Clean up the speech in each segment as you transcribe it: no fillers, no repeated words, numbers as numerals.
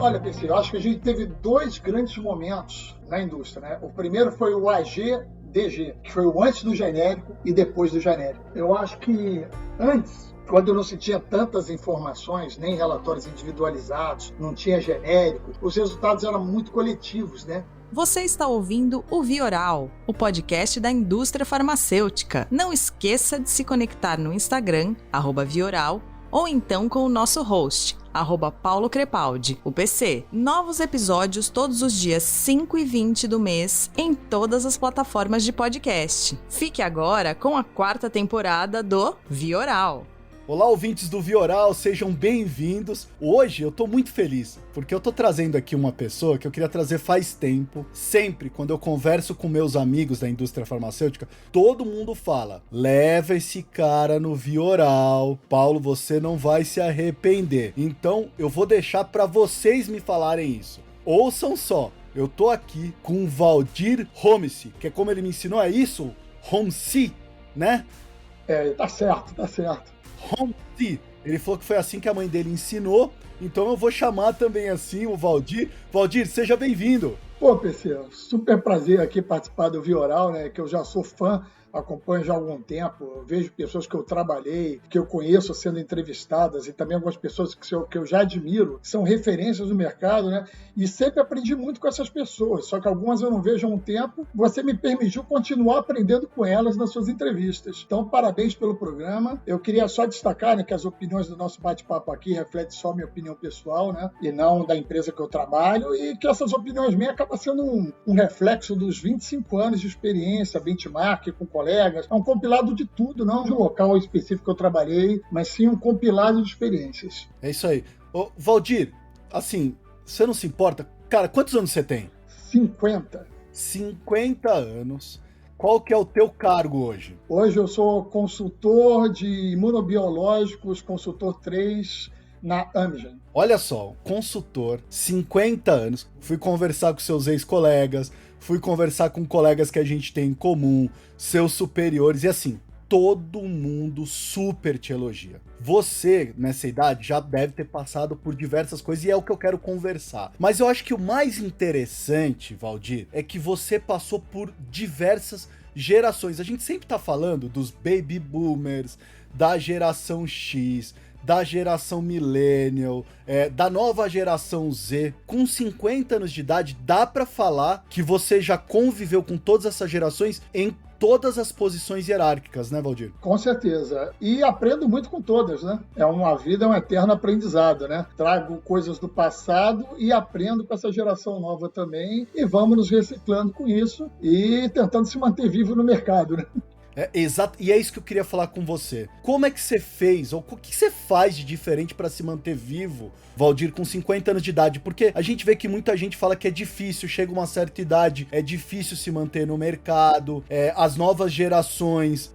Olha, PC, eu acho que a gente teve dois grandes momentos na indústria, né? O primeiro foi o AGDG, que foi o antes do genérico e depois do genérico. Eu acho que antes, quando não se tinha tantas informações, nem relatórios individualizados, não tinha genérico, os resultados eram muito coletivos, né? Você está ouvindo o Vioral, o podcast da indústria farmacêutica. Não esqueça de se conectar no Instagram, @Vioral, ou então com o nosso host, @Paulo Crepaldi, o PC. Novos episódios todos os dias 5 e 20 do mês, em todas as plataformas de podcast. Fique agora com a 4ª temporada do Vioral. Olá, ouvintes do Vioral, sejam bem-vindos. Hoje eu tô muito feliz, porque eu tô trazendo aqui uma pessoa que eu queria trazer faz tempo. Sempre, quando eu converso com meus amigos da indústria farmacêutica, todo mundo fala, leva esse cara no Vioral. Paulo, você não vai se arrepender. Então, eu vou deixar pra vocês me falarem isso. Ouçam só, eu tô aqui com o Valdir Homsi, que é como ele me ensinou, é isso? Homsi, né? Tá certo. Homsi. Ele falou que foi assim que a mãe dele ensinou, então eu vou chamar também assim o Valdir. Valdir, seja bem-vindo. Pô, PC, super prazer aqui participar do Vioral, né? Que eu já sou fã, acompanho já há algum tempo, eu vejo pessoas que eu trabalhei, que eu conheço sendo entrevistadas e também algumas pessoas que eu já admiro, que são referências no mercado, né? E sempre aprendi muito com essas pessoas, só que algumas eu não vejo há um tempo. Você me permitiu continuar aprendendo com elas nas suas entrevistas. Então, parabéns pelo programa. Eu queria só destacar, né, que as opiniões do nosso bate-papo aqui refletem só minha opinião pessoal, né? E não da empresa que eu trabalho, e que essas opiniões minhas acabam sendo um reflexo dos 25 anos de experiência, benchmark com colegas. É um compilado de tudo, não de um local específico que eu trabalhei, mas sim um compilado de experiências. É isso aí. Ô, Valdir, assim, você não se importa? Cara, quantos anos você tem? 50. 50 anos. Qual que é o teu cargo hoje? Hoje eu sou consultor de imunobiológicos, consultor 3 na Amgen. Olha só, consultor, 50 anos, fui conversar com seus ex-colegas, fui conversar com colegas que a gente tem em comum, seus superiores, e assim, todo mundo super te elogia. Você, nessa idade, já deve ter passado por diversas coisas e é o que eu quero conversar. Mas eu acho que o mais interessante, Valdir, é que você passou por diversas gerações. A gente sempre tá falando dos baby boomers, da geração X, da geração millennial, da nova geração Z. Com 50 anos de idade, dá pra falar que você já conviveu com todas essas gerações em todas as posições hierárquicas, né, Valdir? Com certeza. E aprendo muito com todas, né? É um eterno aprendizado, né? Trago coisas do passado e aprendo com essa geração nova também, e vamos nos reciclando com isso e tentando se manter vivo no mercado, né? Exato, e é isso que eu queria falar com você. Como é que você fez, ou o que você faz de diferente para se manter vivo, Valdir, com 50 anos de idade? Porque a gente vê que muita gente fala que é difícil, chega uma certa idade, é difícil se manter no mercado, as novas gerações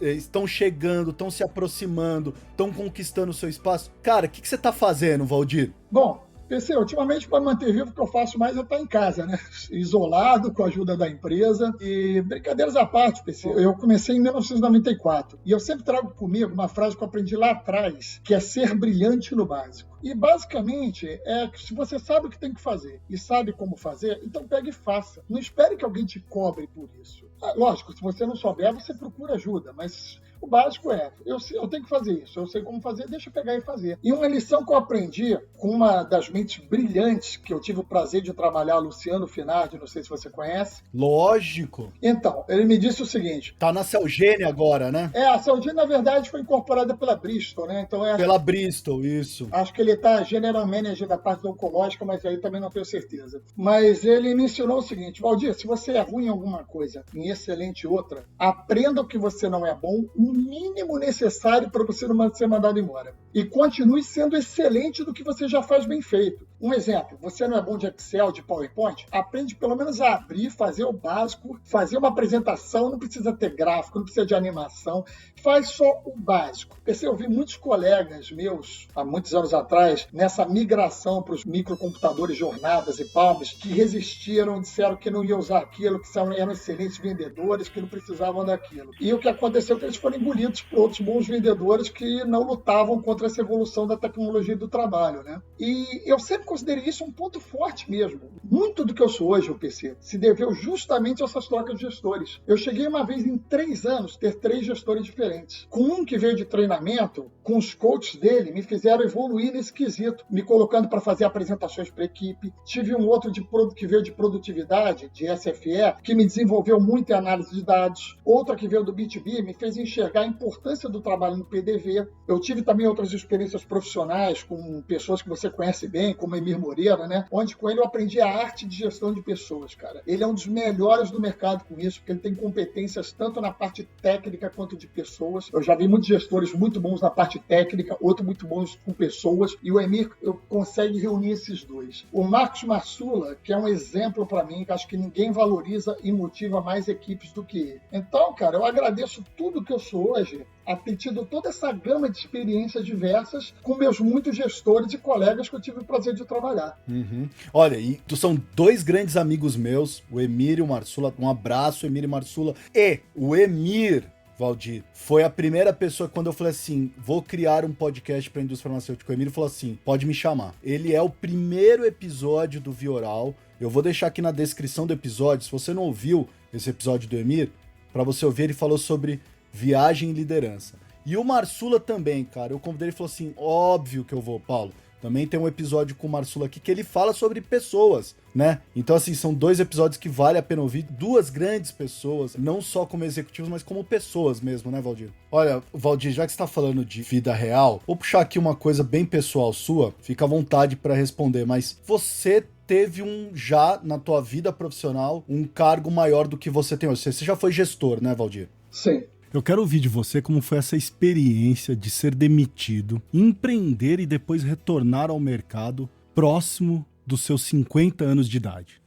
estão chegando, estão se aproximando, estão conquistando o seu espaço. Cara, o que você tá fazendo, Valdir? Bom, PC, ultimamente, para manter vivo, o que eu faço mais é estar em casa, né? Isolado, com a ajuda da empresa. E brincadeiras à parte, PC, eu comecei em 1994. E eu sempre trago comigo uma frase que eu aprendi lá atrás, que é ser brilhante no básico. E, basicamente, é que se você sabe o que tem que fazer e sabe como fazer, então pegue e faça. Não espere que alguém te cobre por isso. Lógico, se você não souber, você procura ajuda, mas o básico eu tenho que fazer isso, eu sei como fazer, deixa eu pegar e fazer. E uma lição que eu aprendi com uma das mentes brilhantes que eu tive o prazer de trabalhar, Luciano Finardi, não sei se você conhece. Lógico. Então, ele me disse o seguinte... Tá na Celgene agora, né? A Celgene, na verdade, foi incorporada pela Bristol, né? Então, pela Bristol, isso. Acho que ele está General Manager da parte da oncológica, mas aí também não tenho certeza. Mas ele me ensinou o seguinte: Valdir, se você é ruim em alguma coisa, em excelente outra, aprenda o que você não é bom, o mínimo necessário para você não ser mandado embora. E continue sendo excelente do que você já faz bem feito. Um exemplo, você não é bom de Excel, de PowerPoint? Aprende pelo menos a abrir, fazer o básico, fazer uma apresentação, não precisa ter gráfico, não precisa de animação, faz só o básico. Eu vi muitos colegas meus, há muitos anos atrás, nessa migração para os microcomputadores, jornadas e palmas, que resistiram, disseram que não iam usar aquilo, que eram excelentes vendedores, que não precisavam daquilo. E o que aconteceu é que eles foram engolidos por outros bons vendedores que não lutavam contra essa evolução da tecnologia e do trabalho, né? E eu sempre considerei isso um ponto forte mesmo. Muito do que eu sou hoje, o PC, se deveu justamente a essas trocas de gestores. Eu cheguei uma vez em 3 anos ter 3 gestores diferentes. Com um que veio de treinamento, com os coaches dele, me fizeram evoluir nesse quesito, me colocando para fazer apresentações para a equipe. Tive um outro que veio de produtividade, de SFE, que me desenvolveu muito em análise de dados. Outra que veio do B2B, me fez enxergar a importância do trabalho no PDV. Eu tive também outras experiências profissionais com pessoas que você conhece bem, como Emir Moreira, né? Onde com ele eu aprendi a arte de gestão de pessoas, cara. Ele é um dos melhores do mercado com isso, porque ele tem competências tanto na parte técnica quanto de pessoas. Eu já vi muitos gestores muito bons na parte técnica, outros muito bons com pessoas, e o Emir consegue reunir esses dois. O Marcos Marsula, que é um exemplo para mim, que acho que ninguém valoriza e motiva mais equipes do que ele. Então, cara, eu agradeço tudo que eu sou hoje, a ter tido toda essa gama de experiências diversas com meus muitos gestores e colegas que eu tive o prazer de trabalhar. Uhum. Olha, e são 2 grandes amigos meus, o Emir e o Marsula. Um abraço, Emir e Marsula. E o Emir, Valdir, foi a primeira pessoa quando eu falei assim, vou criar um podcast para a indústria farmacêutica. O Emir falou assim, pode me chamar. Ele é o primeiro episódio do Vioral. Eu vou deixar aqui na descrição do episódio, se você não ouviu esse episódio do Emir, para você ouvir, ele falou sobre viagem e liderança. E o Marsula também, cara, eu convidei, ele falou assim, óbvio que eu vou, Paulo. Também tem um episódio com o Marsula aqui que ele fala sobre pessoas, né? Então, assim, são 2 episódios que vale a pena ouvir. 2 grandes pessoas, não só como executivos, mas como pessoas mesmo, né, Valdir? Olha, Valdir, já que você tá falando de vida real, vou puxar aqui uma coisa bem pessoal sua, fica à vontade para responder, mas você teve já na tua vida profissional um cargo maior do que você tem hoje. Você já foi gestor, né, Valdir? Sim. Eu quero ouvir de você como foi essa experiência de ser demitido, empreender e depois retornar ao mercado próximo dos seus 50 anos de idade.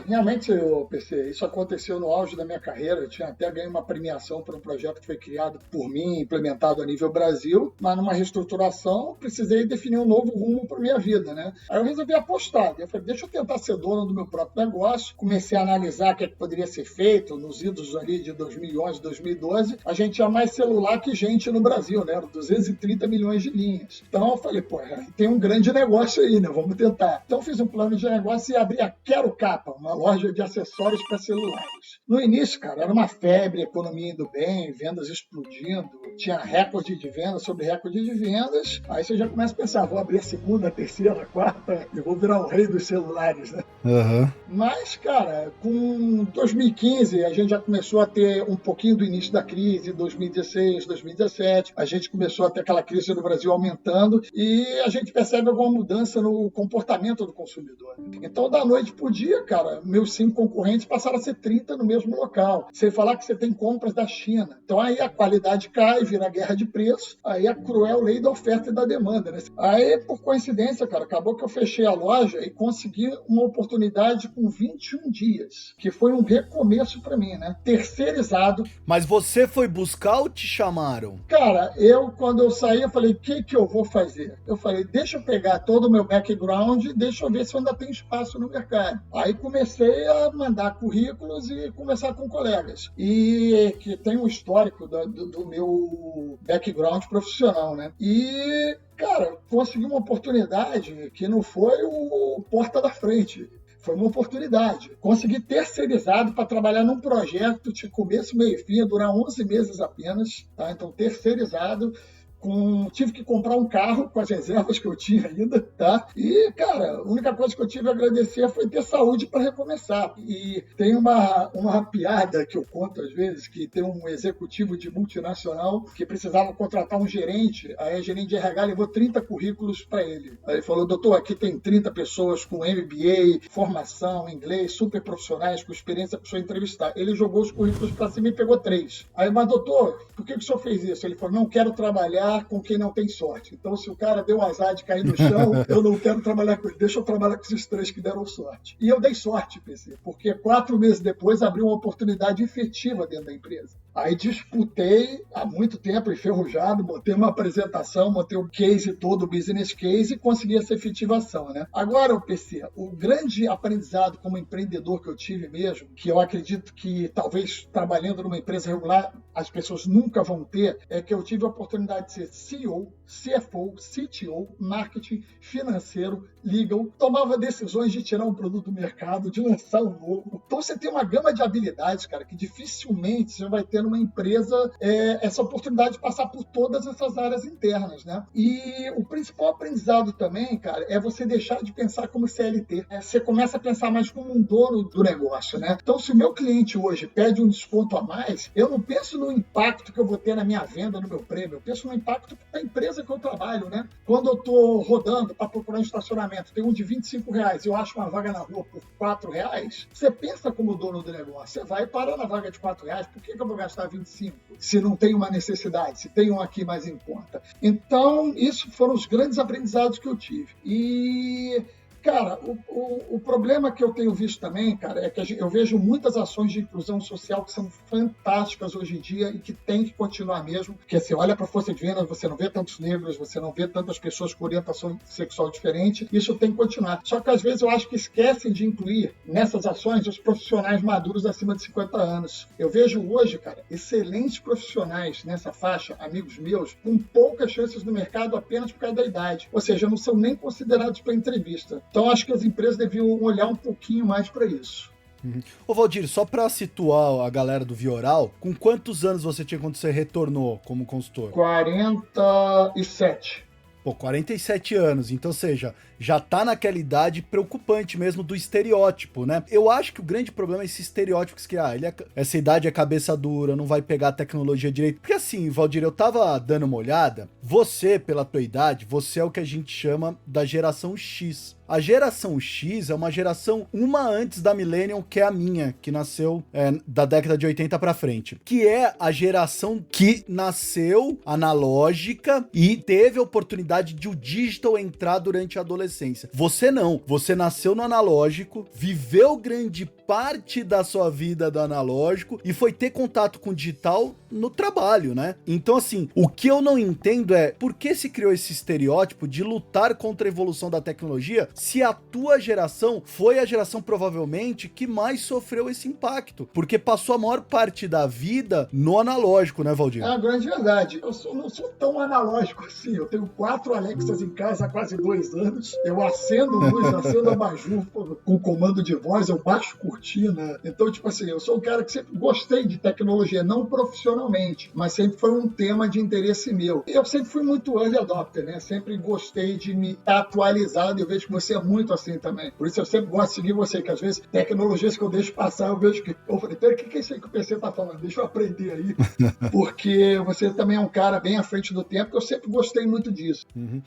Realmente, PC, isso aconteceu no auge da minha carreira. Eu tinha até ganho uma premiação por um projeto que foi criado por mim, implementado a nível Brasil, mas numa reestruturação precisei definir um novo rumo para minha vida, né? Aí eu resolvi apostar. Eu falei, deixa eu tentar ser dono do meu próprio negócio. Comecei a analisar o que poderia ser feito nos idos ali de 2011, 2012. A gente tinha mais celular que gente no Brasil, né? 230 milhões de linhas. Então eu falei, tem um grande negócio aí, né? Vamos tentar. Então eu fiz um plano de negócio e abri a Quero Capa, uma loja de acessórios para celulares. No início, cara, era uma febre, economia indo bem, vendas explodindo, tinha recorde de vendas sobre recorde de vendas. Aí você já começa a pensar, vou abrir a segunda, a terceira, a quarta, eu vou virar o rei dos celulares, né? Uhum. Mas, cara, com 2015, a gente já começou a ter um pouquinho do início da crise, 2016, 2017, a gente começou a ter aquela crise no Brasil aumentando e a gente percebe alguma mudança no comportamento do consumidor. Então, da noite pro dia, cara, meus 5 concorrentes passaram a ser 30 no mesmo local. Sem falar que você tem compras da China. Então aí a qualidade cai, vira guerra de preço, aí a cruel lei da oferta e da demanda, né? Aí, por coincidência, cara, acabou que eu fechei a loja e consegui uma oportunidade com 21 dias, que foi um recomeço para mim, né? Terceirizado. Mas você foi buscar ou te chamaram? Cara, quando eu saí, eu falei, o que eu vou fazer? Eu falei, deixa eu pegar todo o meu background, deixa eu ver se eu ainda tenho espaço no mercado. Aí comecei a mandar currículos e conversar com colegas. E que tem um histórico do meu background profissional, né? E, cara, consegui uma oportunidade que não foi o porta da frente. Foi uma oportunidade. Consegui terceirizado para trabalhar num projeto de começo, meio e fim, durar 11 meses apenas. Tá? Então, terceirizado. Tive que comprar um carro com as reservas que eu tinha ainda, tá? E, cara, a única coisa que eu tive a agradecer foi ter saúde para recomeçar. E tem uma piada que eu conto às vezes, que tem um executivo de multinacional que precisava contratar um gerente, aí a gerente de RH levou 30 currículos para ele. Aí ele falou, doutor, aqui tem 30 pessoas com MBA, formação, inglês, super profissionais, com experiência para o senhor entrevistar. Ele jogou os currículos para cima e pegou 3. Aí, mas doutor, por que o senhor fez isso? Ele falou, não quero trabalhar com quem não tem sorte. Então, se o cara deu azar de cair no chão, eu não quero trabalhar com ele. Deixa eu trabalhar com esses 3 que deram sorte. E eu dei sorte, PC, porque 4 meses depois abriu uma oportunidade efetiva dentro da empresa. Aí disputei há muito tempo, enferrujado, botei uma apresentação, botei o case todo, o business case, e consegui essa efetivação, né? Agora, o PC, o grande aprendizado como empreendedor que eu tive mesmo, que eu acredito que talvez trabalhando numa empresa regular as pessoas nunca vão ter, é que eu tive a oportunidade de ser CEO, CFO, CTO, marketing, financeiro, legal, tomava decisões de tirar um produto do mercado, de lançar um novo. Então você tem uma gama de habilidades, cara, que dificilmente você vai ter numa empresa essa oportunidade de passar por todas essas áreas internas, né? E o principal aprendizado também, cara, é você deixar de pensar como CLT. Você começa a pensar mais como um dono do negócio, né? Então, se o meu cliente hoje pede um desconto a mais, eu não penso no impacto que eu vou ter na minha venda, no meu prêmio, eu penso no impacto da empresa que eu trabalho, né? Quando eu estou rodando para procurar um estacionamento, tem um de R$25, eu acho uma vaga na rua por R$4, você pensa como dono do negócio, você vai parar na vaga de R$4, por que eu vou gastar 25 se não tem uma necessidade, se tem um aqui mais em conta? Então, isso foram os grandes aprendizados que eu tive. E... cara, o problema que eu tenho visto também, cara, é que eu vejo muitas ações de inclusão social que são fantásticas hoje em dia e que tem que continuar mesmo, porque você olha para a força de venda, você não vê tantos negros, você não vê tantas pessoas com orientação sexual diferente, isso tem que continuar. Só que às vezes eu acho que esquecem de incluir nessas ações os profissionais maduros acima de 50 anos. Eu vejo hoje, cara, excelentes profissionais nessa faixa, amigos meus, com poucas chances no mercado apenas por causa da idade. Ou seja, não são nem considerados para entrevista. Então, acho que as empresas deviam olhar um pouquinho mais para isso. Ô Valdir, só para situar a galera do Vioral, com quantos anos você tinha quando você retornou como consultor? 47. Pô, 47 anos, então, ou seja, já tá naquela idade preocupante mesmo do estereótipo, né? Eu acho que o grande problema é esse estereótipo que essa idade é cabeça dura, não vai pegar a tecnologia direito. Porque assim, Valdir, eu tava dando uma olhada, você, pela tua idade, você é o que a gente chama da geração X. A geração X é uma geração uma antes da Millennium, que é a minha, que nasceu da década de 80 pra frente. Que é a geração que nasceu analógica e teve a oportunidade de o digital entrar durante a adolescência. Você não. Você nasceu no analógico, viveu grande parte da sua vida do analógico e foi ter contato com o digital no trabalho, né? Então, assim, o que eu não entendo é por que se criou esse estereótipo de lutar contra a evolução da tecnologia se a tua geração foi a geração provavelmente que mais sofreu esse impacto, porque passou a maior parte da vida no analógico, né, Valdir? É uma grande verdade. Eu não sou tão analógico assim. Eu tenho 4 Alexas em casa há quase 2 anos. Eu acendo luz, acendo abajur com comando de voz, eu baixo cortina. Então, tipo assim, eu sou um cara que sempre gostei de tecnologia, não profissionalmente, mas sempre foi um tema de interesse meu. Eu sempre fui muito early adopter, né? Sempre gostei de me atualizar, e eu vejo que você é muito assim também. Por isso eu sempre gosto de seguir você, que às vezes tecnologias que eu deixo passar, eu vejo que... Eu falei, peraí, o que é isso aí que o PC tá falando? Deixa eu aprender aí. Porque você também é um cara bem à frente do tempo, que eu sempre gostei muito disso. Uhum.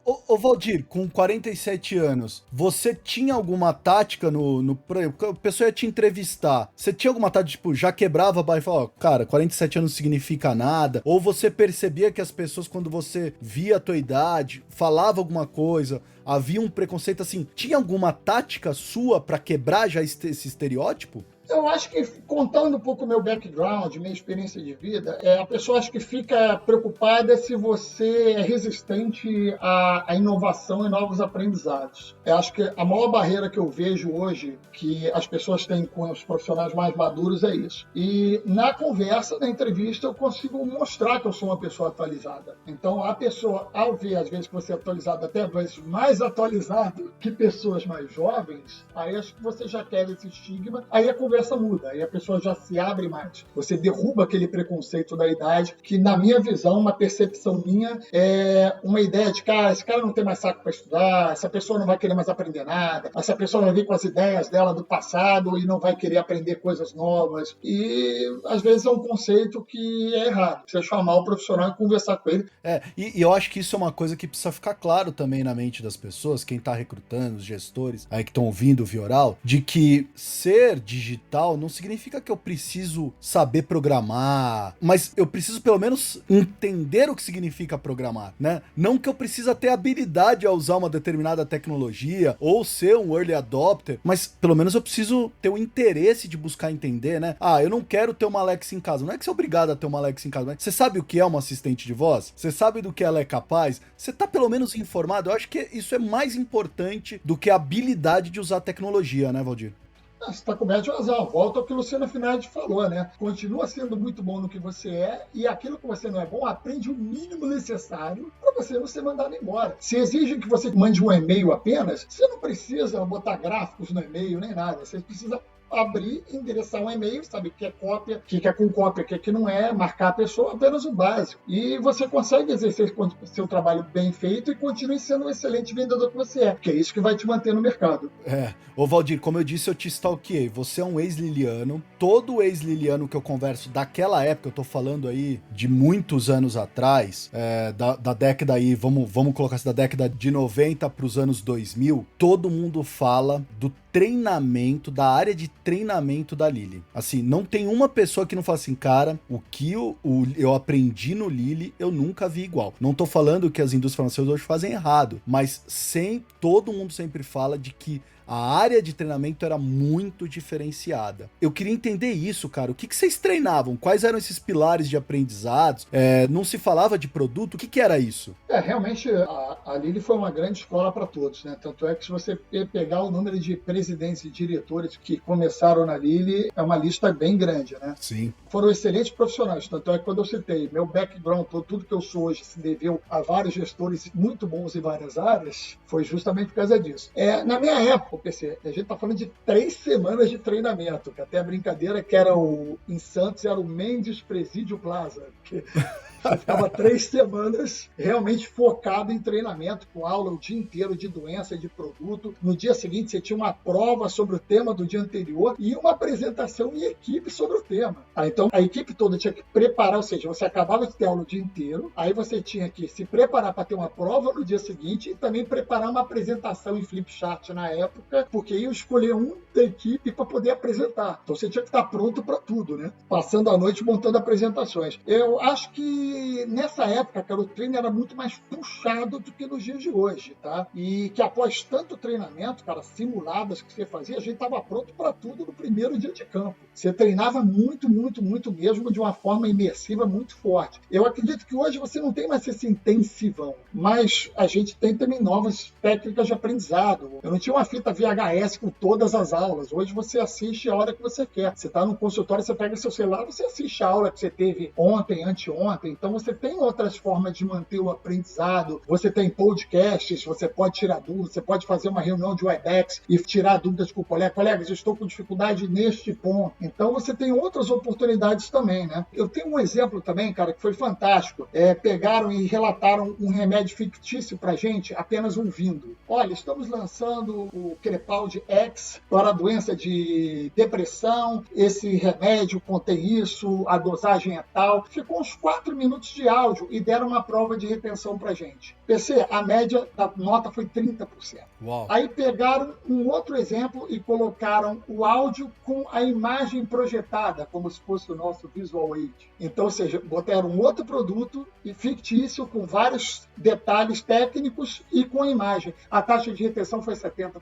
Ô Valdir, com 47 anos, você tinha alguma tática o pessoal ia te entrevistar, você tinha alguma tática, tipo, já quebrava a barra e falava, ó, cara, 47 anos não significa nada, ou você percebia que as pessoas, quando você via a tua idade, falava alguma coisa, havia um preconceito assim, tinha alguma tática sua pra quebrar já esse estereótipo? Eu acho que, contando um pouco o meu background, minha experiência de vida, a pessoa acho que fica preocupada se você é resistente à inovação e novos aprendizados. Eu acho que a maior barreira que eu vejo hoje, que as pessoas têm com os profissionais mais maduros, é isso. E na conversa, na entrevista, eu consigo mostrar que eu sou uma pessoa atualizada. Então, a pessoa, ao ver, às vezes, que você é atualizado, até às vezes mais atualizado que pessoas mais jovens, aí acho que você já quer esse estigma, aí a conversa muda, aí a pessoa já se abre mais. Você derruba aquele preconceito da idade, que na minha visão, uma percepção minha, é uma ideia de, cara, esse cara não tem mais saco para estudar, essa pessoa não vai querer mais aprender nada, essa pessoa vai vir com as ideias dela do passado e não vai querer aprender coisas novas. E às vezes é um conceito que é errado. Você chamar o profissional e conversar com ele. E eu acho que isso é uma coisa que precisa ficar claro também na mente das pessoas, quem tá recrutando, os gestores aí que estão ouvindo o Vioral, de que ser digital digital não significa que eu preciso saber programar, mas eu preciso pelo menos entender o que significa programar, né? Não que eu precisa ter habilidade a usar uma determinada tecnologia ou ser um early adopter, mas pelo menos eu preciso ter o interesse de buscar entender, né? Ah, eu não quero ter uma Alexa em casa. Não é que você é obrigado a ter uma Alexa em casa, mas você sabe o que é uma assistente de voz? Você sabe do que ela é capaz? Você tá pelo menos informado? Eu acho que isso é mais importante do que a habilidade de usar tecnologia, né, Valdir? Você está coberto de razão. Volta ao que o Luciano Finardi falou, né? Continua sendo muito bom no que você é e aquilo que você não é bom, aprende o mínimo necessário para você não ser mandado embora. Se exigem que você mande um e-mail apenas, você não precisa botar gráficos no e-mail nem nada. Você precisa abrir, endereçar um e-mail, saber o que é cópia, o que é com cópia, o que não é, marcar a pessoa, apenas o básico. E você consegue exercer seu trabalho bem feito e continue sendo um excelente vendedor que você é, que é isso que vai te manter no mercado. Ô Valdir, como eu disse, eu te stalkeei. Você é um ex-liliano. Todo ex-liliano que eu converso daquela época, eu tô falando aí de muitos anos atrás, da década aí, vamos colocar assim, da década de 90 pros anos 2000, todo mundo fala do treinamento, da área de treinamento da Lili. Assim, não tem uma pessoa que não fala assim, cara, o que eu aprendi no Lili, eu nunca vi igual. Não tô falando que as indústrias farmacêuticas hoje fazem errado, mas todo mundo sempre fala de que a área de treinamento era muito diferenciada. Eu queria entender isso, cara. O que vocês treinavam? Quais eram esses pilares de aprendizados? Não se falava de produto? O que era isso? Realmente, a Lili foi uma grande escola para todos, né? Tanto é que se você pegar o número de presidentes e diretores que começaram na Lili, é uma lista bem grande, né? Sim. Foram excelentes profissionais. Tanto é que quando eu citei meu background, tudo que eu sou hoje se deveu a vários gestores muito bons em várias áreas, foi justamente por causa disso. Na minha época, PC, a gente está falando de 3 semanas de treinamento, que até a brincadeira que era em Santos era o Mendes Presídio Plaza, que você ficava 3 semanas realmente focado em treinamento, com aula o dia inteiro de doença e de produto. No dia seguinte você tinha uma prova sobre o tema do dia anterior e uma apresentação em equipe sobre o tema. Então a equipe toda tinha que preparar, ou seja, você acabava de ter aula o dia inteiro, aí você tinha que se preparar para ter uma prova no dia seguinte e também preparar uma apresentação em Flipchart na época, porque ia escolher um da equipe para poder apresentar. Então você tinha que estar pronto para tudo, né? Passando a noite montando apresentações. Eu acho que nessa época, cara, o treino era muito mais puxado do que nos dias de hoje, tá? E que após tanto treinamento, cara, simuladas que você fazia, a gente estava pronto para tudo no primeiro dia de campo. Você treinava muito, muito, muito mesmo, de uma forma imersiva muito forte. Eu acredito que hoje você não tem mais esse intensivão, mas a gente tem também novas técnicas de aprendizado. Eu não tinha uma fita VHS com todas as aulas. Hoje você assiste a hora que você quer. Você está no consultório, você pega seu celular, você assiste a aula que você teve ontem, anteontem. Então você tem outras formas de manter o aprendizado. Você tem podcasts, você pode tirar dúvidas, você pode fazer uma reunião de Webex e tirar dúvidas com o colega. Colegas, eu estou com dificuldade neste ponto. Então você tem outras oportunidades também, né? Eu tenho um exemplo também, cara, que foi fantástico. Pegaram e relataram um remédio fictício pra gente, apenas ouvindo. Olha, estamos lançando o Crepaldi X para a doença de depressão. Esse remédio contém isso, a dosagem é tal. Ficou uns 4 minutos de áudio e deram uma prova de retenção pra gente. PC, a média da nota foi 30%. Uau. Aí pegaram um outro exemplo e colocaram o áudio com a imagem projetada, como se fosse o nosso Visual Aid. Então, ou seja, botaram um outro produto e fictício com vários detalhes técnicos e com a imagem. A taxa de retenção foi 70%.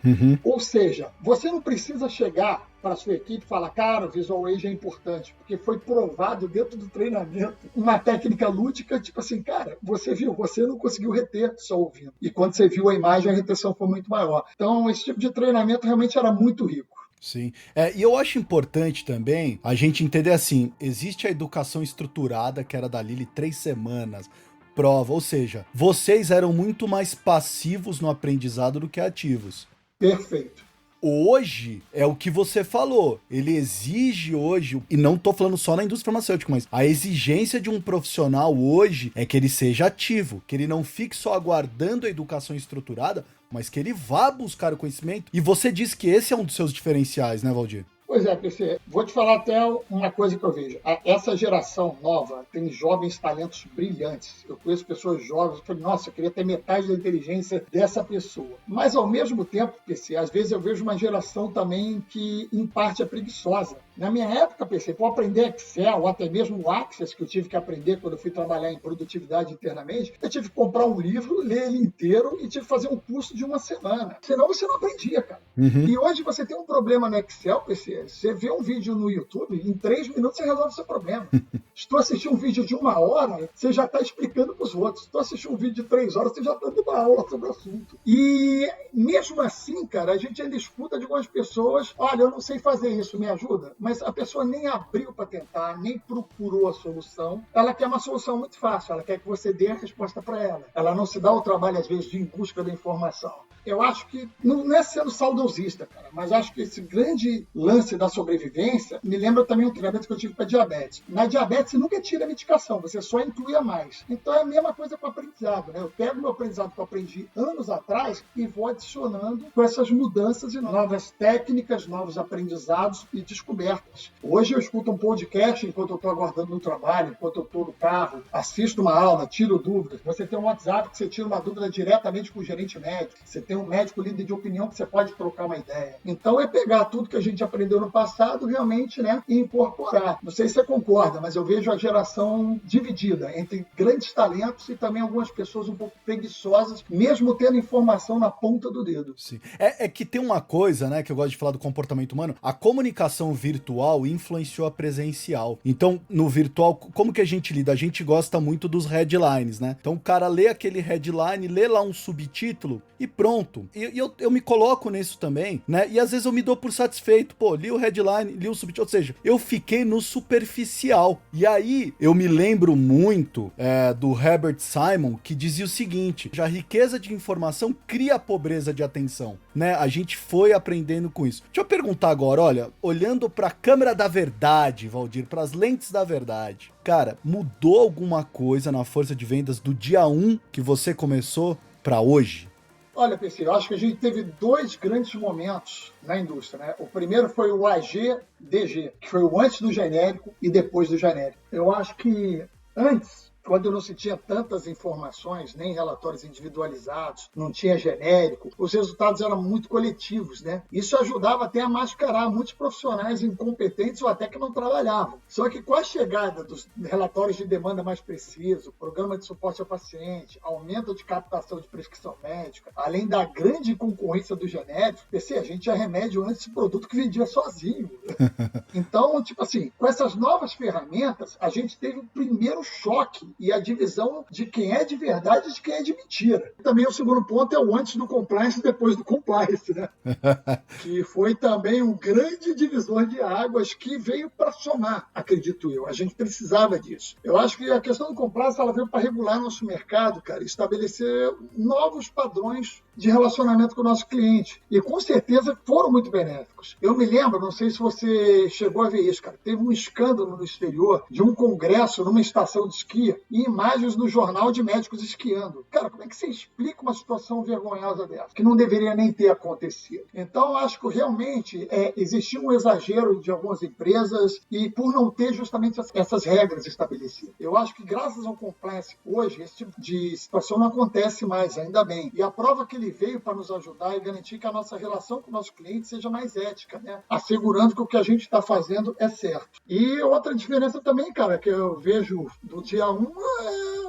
Uhum. Ou seja, você não precisa chegar para a sua equipe e falar, cara, o Visual Aid é importante, porque foi provado dentro do treinamento uma técnica lúdica, tipo assim, cara, você viu, você não conseguiu reter só ouvindo. E quando você viu a imagem, a retenção foi muito maior. Então, esse tipo de treinamento realmente era muito rico. Sim. E eu acho importante também a gente entender assim, existe a educação estruturada, que era da Lili 3 semanas, prova, ou seja, vocês eram muito mais passivos no aprendizado do que ativos. Perfeito. Hoje, é o que você falou, ele exige hoje, e não tô falando só na indústria farmacêutica, mas a exigência de um profissional hoje é que ele seja ativo, que ele não fique só aguardando a educação estruturada, mas que ele vá buscar o conhecimento. E você disse que esse é um dos seus diferenciais, né, Valdir? Pois é, PC, vou te falar até uma coisa que eu vejo. Essa geração nova tem jovens talentos brilhantes. Eu conheço pessoas jovens que falam, nossa, eu queria ter metade da inteligência dessa pessoa. Mas, ao mesmo tempo, PC, às vezes eu vejo uma geração também que, em parte, é preguiçosa. Na minha época, PC, para aprender Excel, ou até mesmo o Access, que eu tive que aprender quando eu fui trabalhar em produtividade internamente, eu tive que comprar um livro, ler ele inteiro e tive que fazer um curso de uma semana. Senão você não aprendia, cara. Uhum. E hoje você tem um problema no Excel, PC, você vê um vídeo no YouTube, em 3 minutos você resolve o seu problema. Se tu assistir um vídeo de 1 hora, você já está explicando para os outros. Se tu assistir um vídeo de 3 horas, você já está dando uma aula sobre o assunto. E mesmo assim, cara, a gente ainda escuta de algumas pessoas, olha, eu não sei fazer isso, me ajuda? Mas a pessoa nem abriu para tentar, nem procurou a solução. Ela quer uma solução muito fácil, ela quer que você dê a resposta para ela. Ela não se dá o trabalho, às vezes, de ir em busca da informação. Eu acho que, não é sendo saudosista, cara, mas acho que esse grande lance da sobrevivência me lembra também um treinamento que eu tive para diabetes. Na diabetes, você nunca tira a medicação, você só inclui a mais. Então é a mesma coisa com o aprendizado, né? Eu pego o meu aprendizado que eu aprendi anos atrás e vou adicionando com essas mudanças e novas técnicas, novos aprendizados e descobertas. Hoje eu escuto um podcast enquanto eu estou aguardando no trabalho, enquanto eu estou no carro, assisto uma aula, tiro dúvidas. Você tem um WhatsApp que você tira uma dúvida diretamente com o gerente médico. Você tem um médico líder de opinião que você pode trocar uma ideia. Então é pegar tudo que a gente aprendeu no passado realmente, né, e incorporar. Não sei se você concorda, mas eu vejo a geração dividida entre grandes talentos e também algumas pessoas um pouco preguiçosas, mesmo tendo informação na ponta do dedo. Sim. É que tem uma coisa, né, que eu gosto de falar do comportamento humano. A comunicação virtual influenciou a presencial. Então, no virtual, como que a gente lida? A gente gosta muito dos headlines, né? Então, o cara lê aquele headline, lê lá um subtítulo e pronto. E eu me coloco nisso também, né? E às vezes eu me dou por satisfeito. Pô, li o headline, li o subtítulo. Ou seja, eu fiquei no superficial. E aí, eu me lembro muito do Herbert Simon, que dizia o seguinte: a riqueza de informação cria a pobreza de atenção, né? A gente foi aprendendo com isso. Deixa eu perguntar agora, olha, olhando pra câmera da verdade, Valdir, pras lentes da verdade, cara, mudou alguma coisa na força de vendas do dia 1 que você começou pra hoje? Olha, PC, eu acho que a gente teve 2 grandes momentos na indústria, né? O primeiro foi o AG-DG, que foi o antes do genérico e depois do genérico. Eu acho que antes, quando não se tinha tantas informações, nem relatórios individualizados, não tinha genérico, os resultados eram muito coletivos, né? Isso ajudava até a mascarar muitos profissionais incompetentes ou até que não trabalhavam. Só que com a chegada dos relatórios de demanda mais preciso, programa de suporte ao paciente, aumento de captação de prescrição médica, além da grande concorrência do genérico, a gente já remédio antes de produto que vendia sozinho. Então, tipo assim, com essas novas ferramentas, a gente teve o primeiro choque e a divisão de quem é de verdade e de quem é de mentira. Também o segundo ponto é o antes do compliance e depois do compliance, né? Que foi também um grande divisor de águas que veio para somar, acredito eu. A gente precisava disso. Eu acho que a questão do compliance ela veio para regular nosso mercado, cara, estabelecer novos padrões de relacionamento com o nosso cliente. E com certeza foram muito benéficos. Eu me lembro, não sei se você chegou a ver isso, cara, teve um escândalo no exterior de um congresso numa estação de esqui e imagens no jornal de médicos esquiando. Cara, como é que você explica uma situação vergonhosa dessa? Que não deveria nem ter acontecido. Então, eu acho que realmente existia um exagero de algumas empresas e por não ter justamente essas regras estabelecidas. Eu acho que graças ao compliance hoje, esse tipo de situação não acontece mais, ainda bem. E a prova que ele veio para nos ajudar e garantir que a nossa relação com o nosso cliente seja mais ética, né? Assegurando que o que a gente está fazendo é certo. E outra diferença também, cara, que eu vejo do dia 1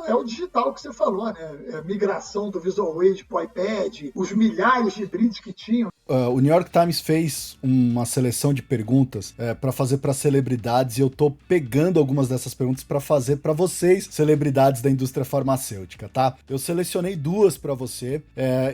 é o digital que você falou, né? A migração do VisualWave para o iPad, os milhares de brindes que tinham. O New York Times fez uma seleção de perguntas para fazer para celebridades e eu tô pegando algumas dessas perguntas para fazer para vocês, celebridades da indústria farmacêutica, tá? Eu selecionei 2 para você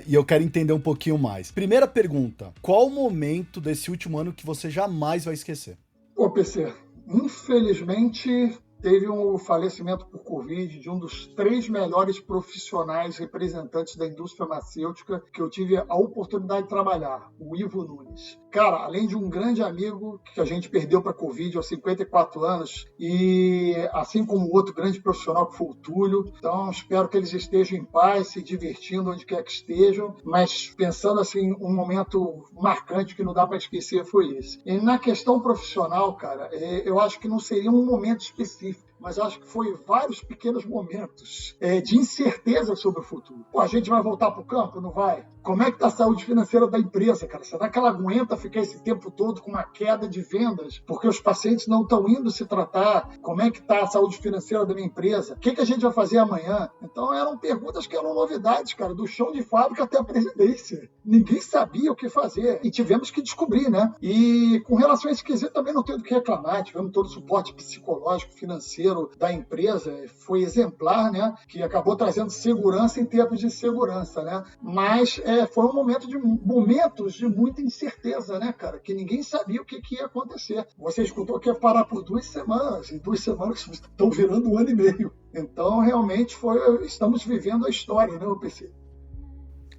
e eu quero entender um pouquinho mais. Primeira pergunta: qual o momento desse último ano que você jamais vai esquecer? Ô, PC, infelizmente teve um falecimento por Covid de um dos 3 melhores profissionais representantes da indústria farmacêutica que eu tive a oportunidade de trabalhar, o Ivo Nunes. Cara, além de um grande amigo que a gente perdeu para Covid aos 54 anos, e assim como outro grande profissional que foi o Túlio, então espero que eles estejam em paz, se divertindo onde quer que estejam, mas pensando assim, um momento marcante que não dá para esquecer foi esse. E na questão profissional, cara, eu acho que não seria um momento específico, mas eu acho que foi vários pequenos momentos de incerteza sobre o futuro. Pô, a gente vai voltar para o campo? Não vai? Como é que está a saúde financeira da empresa, cara? Será que ela aguenta ficar esse tempo todo com uma queda de vendas porque os pacientes não estão indo se tratar? Como é que está a saúde financeira da minha empresa? O que a gente vai fazer amanhã? Então eram perguntas que eram novidades, cara, do chão de fábrica até a presidência. Ninguém sabia o que fazer e tivemos que descobrir, né? E com relação a esse quesito também não tenho do que reclamar. Tivemos todo o suporte psicológico, financeiro da empresa, foi exemplar, né? Que acabou trazendo segurança em tempos de segurança, né? Mas foi um momento de momentos de muita incerteza, né, cara? Que ninguém sabia o que ia acontecer. Você escutou que ia parar por 2 semanas, e 2 semanas estão virando 1 ano e meio. Então, realmente, estamos vivendo a história, né, OPC?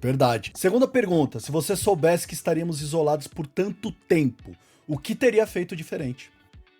Verdade. Segunda pergunta, se você soubesse que estaríamos isolados por tanto tempo, o que teria feito diferente?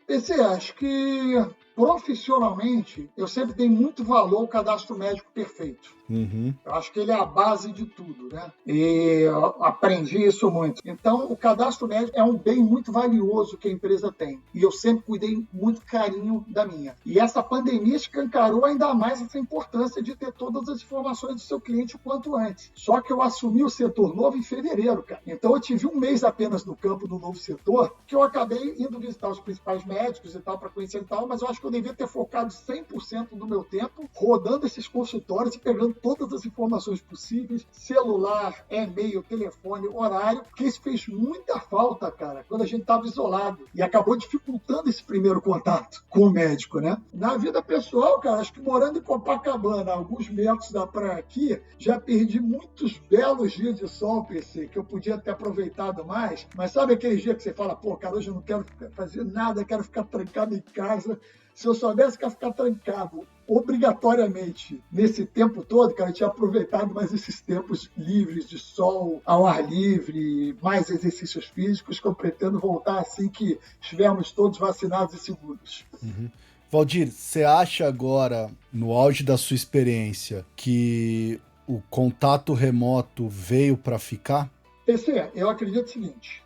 PC, acho que profissionalmente eu sempre dei muito valor ao cadastro médico perfeito. Uhum. Eu acho que ele é a base de tudo, né? E eu aprendi isso muito. Então, o cadastro médico é um bem muito valioso que a empresa tem. E eu sempre cuidei muito carinho da minha. E essa pandemia escancarou ainda mais essa importância de ter todas as informações do seu cliente o quanto antes. Só que eu assumi o setor novo em fevereiro, cara. Então, eu tive 1 mês apenas no campo do novo setor, que eu acabei indo visitar os principais médicos e tal, para conhecer e tal, mas eu acho que eu devia ter focado 100% do meu tempo rodando esses consultórios e pegando todas as informações possíveis, celular, e-mail, telefone, horário, porque isso fez muita falta, cara, quando a gente estava isolado e acabou dificultando esse primeiro contato com o médico, né? Na vida pessoal, cara, acho que morando em Copacabana, alguns metros da praia aqui, já perdi muitos belos dias de sol, PC, que eu podia ter aproveitado mais, mas sabe aquele dia que você fala, pô, cara, hoje eu não quero fazer nada, quero ficar trancado em casa. Se eu soubesse que ia ficar trancado obrigatoriamente nesse tempo todo, cara, eu tinha aproveitado mais esses tempos livres de sol, ao ar livre, mais exercícios físicos, que eu pretendo voltar assim que estivermos todos vacinados e seguros. Uhum. Valdir, você acha agora, no auge da sua experiência, que o contato remoto veio para ficar? PC, eu acredito o seguinte,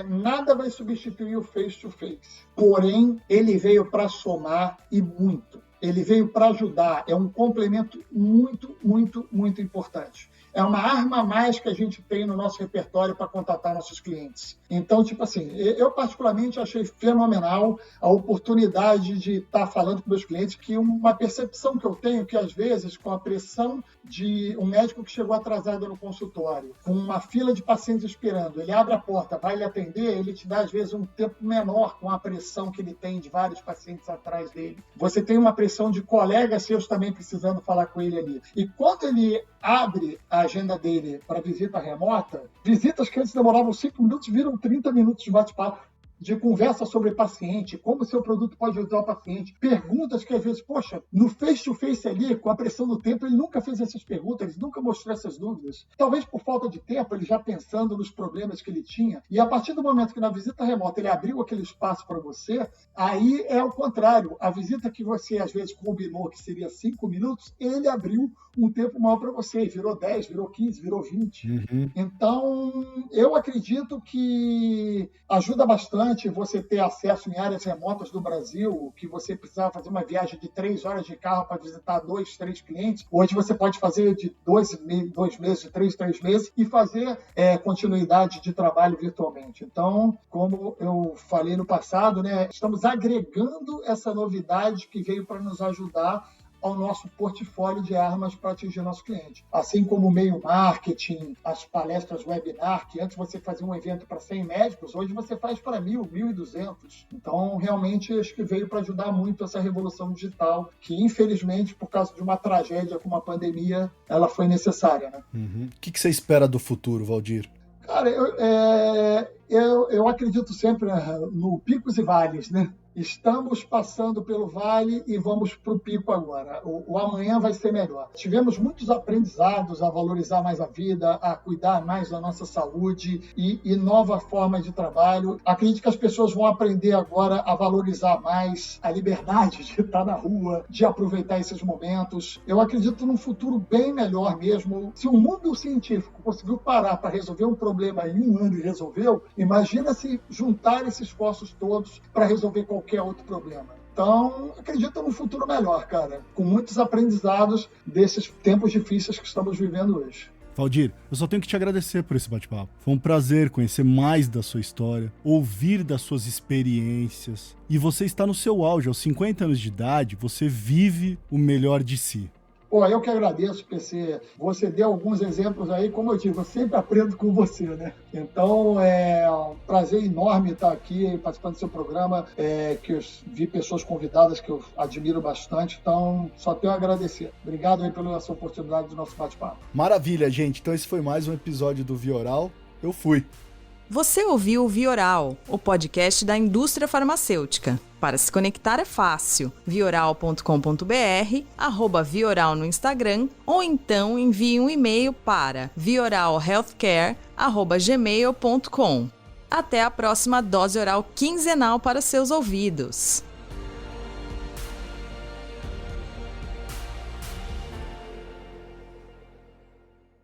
nada vai substituir o face-to-face. Porém, ele veio para somar e muito. Ele veio para ajudar. É um complemento muito, muito, muito importante. É uma arma a mais que a gente tem no nosso repertório para contatar nossos clientes. Então, tipo assim, eu particularmente achei fenomenal a oportunidade de estar falando com meus clientes, que uma percepção que eu tenho que, às vezes, com a pressão de um médico que chegou atrasado no consultório, com uma fila de pacientes esperando, ele abre a porta, vai lhe atender, ele te dá, às vezes, um tempo menor com a pressão que ele tem de vários pacientes atrás dele. Você tem uma pressão de colegas seus também precisando falar com ele ali. E quando ele abre a agenda dele para visita remota, visitas que antes demoravam 5 minutos viram 30 minutos de bate-papo, de conversa sobre paciente, como o seu produto pode ajudar o paciente, perguntas que às vezes, poxa, no face-to-face ali, com a pressão do tempo, ele nunca fez essas perguntas, ele nunca mostrou essas dúvidas. Talvez por falta de tempo, ele já pensando nos problemas que ele tinha, e a partir do momento que na visita remota ele abriu aquele espaço para você, aí é o contrário. A visita que você às vezes combinou que seria 5 minutos, ele abriu um tempo maior para você, virou 10, virou 15, virou 20. Uhum. Então, eu acredito que ajuda bastante você ter acesso em áreas remotas do Brasil, que você precisava fazer uma viagem de 3 horas de carro para visitar 2, 3 clientes. Hoje você pode fazer de 2 meses, de 3 meses e fazer continuidade de trabalho virtualmente. Então, como eu falei no passado, né, estamos agregando essa novidade que veio para nos ajudar ao nosso portfólio de armas para atingir nosso cliente. Assim como o meio marketing, as palestras webinar, que antes você fazia um evento para 100 médicos, hoje você faz para 1.000, 1.200. Então, realmente, acho que veio para ajudar muito essa revolução digital, que, infelizmente, por causa de uma tragédia como a pandemia, ela foi necessária, né? Uhum. O que você espera do futuro, Valdir? Cara, eu acredito sempre no picos e vales, né? Estamos passando pelo vale e vamos para o pico agora. O amanhã vai ser melhor. Tivemos muitos aprendizados a valorizar mais a vida, a cuidar mais da nossa saúde e nova forma de trabalho. Acredito que as pessoas vão aprender agora a valorizar mais a liberdade de estar na rua, de aproveitar esses momentos. Eu acredito num futuro bem melhor mesmo. Se o mundo científico conseguiu parar para resolver um problema em 1 ano e resolveu, imagina se juntar esses esforços todos para resolver qualquer outro problema. Então, acredito num futuro melhor, cara, com muitos aprendizados desses tempos difíceis que estamos vivendo hoje. Valdir, eu só tenho que te agradecer por esse bate-papo. Foi um prazer conhecer mais da sua história, ouvir das suas experiências. E você está no seu auge, aos 50 anos de idade, você vive o melhor de si. Pô, eu que agradeço, PC. Você deu alguns exemplos aí, como eu digo, eu sempre aprendo com você, né? Então, é um prazer enorme estar aqui participando do seu programa, que eu vi pessoas convidadas que eu admiro bastante, então só tenho a agradecer. Obrigado aí pela sua oportunidade do nosso bate-papo. Maravilha, gente. Então esse foi mais um episódio do Vioral. Eu fui. Você ouviu o Vioral, o podcast da indústria farmacêutica. Para se conectar é fácil, vioral.com.br, @vioral no Instagram, ou então envie um e-mail para vioralhealthcare@gmail.com. Até a próxima dose oral quinzenal para seus ouvidos.